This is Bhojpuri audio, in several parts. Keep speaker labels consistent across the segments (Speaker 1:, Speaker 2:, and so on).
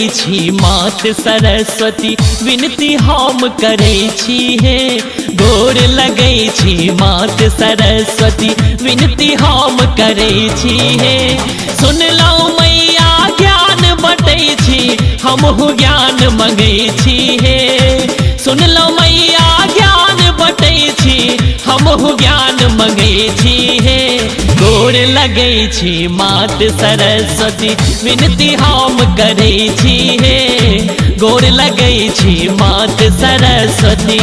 Speaker 1: छी मात सरस्वती विनती हम करै छी हे। गोर लगै छी मात सरस्वती विनती हम करै छी हे। सुनलौ मैया ज्ञान बटै छी हमहु ज्ञान मंगै छी हे। सुनलौ मैया ज्ञान बटै छी हमहु ज्ञान मंगै छी हे। गोर लगै छी मात सरस्वती विनती हम करै छी हे। गोर लगै छी मात सरस्वती।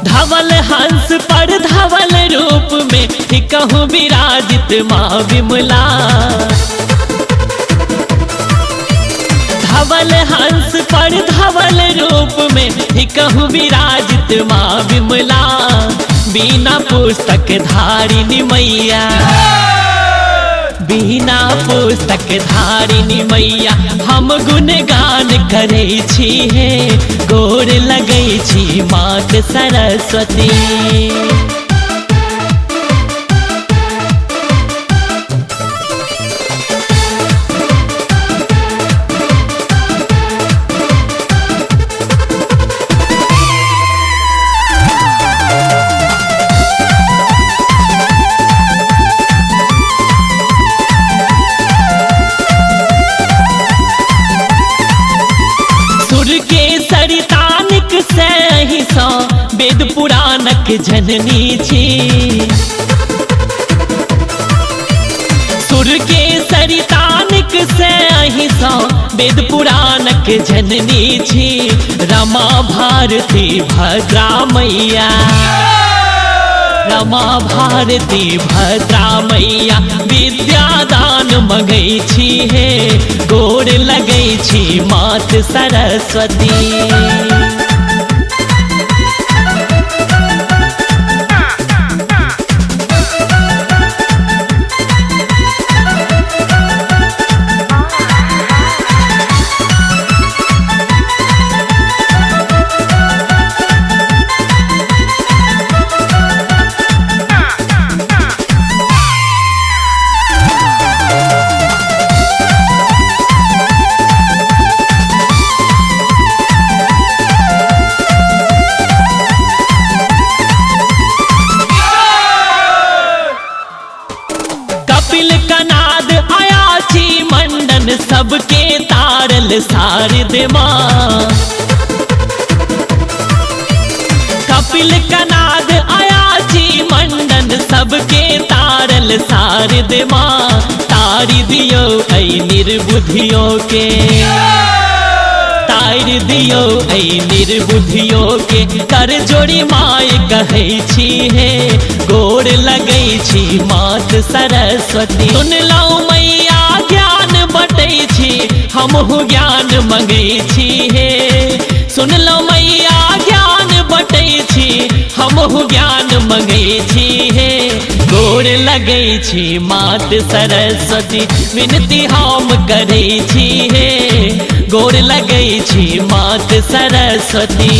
Speaker 1: धवल हंस पर धवल रूप में कहूँ विराजित माँ विमला। धवल हंस पर धवल रूप में कहूँ विराजित माँ विमला। बिना पुस्तक धारिणी मैया बिना पुस्तक धारिणी मैया हम गुणगान करै छी हे। गोर लगै छी मात सरस्वती। सरितानिक से ही सौ वेद पुराणक जननी छी। सुर के सरितानिक से ही सौ वेद पुराणक जननी छी। रमा भारती भद्रा मैया रमा भारती भद्रा मैया विद्यादान मंगै छी हे। गोर लगै छी मात सरस्वती। कपिल कनाद आयाची मंडन सबके तारल शारद माँ। कपिल कनाद आयाची मंडन सबके तारल शारद माँ। तारि दियो ऐ निर्बुद्धियों के तारि दियो ऐ निर्बुद्धियों के कर जोड़ी माय कहै छी हे। गोर लगै छी मात सरस्वती। सुनलौ मैया ज्ञान बटै छी हमहु ज्ञान मंगै छी हे। सुनलौ मैया ज्ञान बटै छी हमहु ज्ञान मंगै छी हे। गोर लगै छी मात सरस्वती विनती हम करै छी हे। गोर लगै छी मात सरस्वती।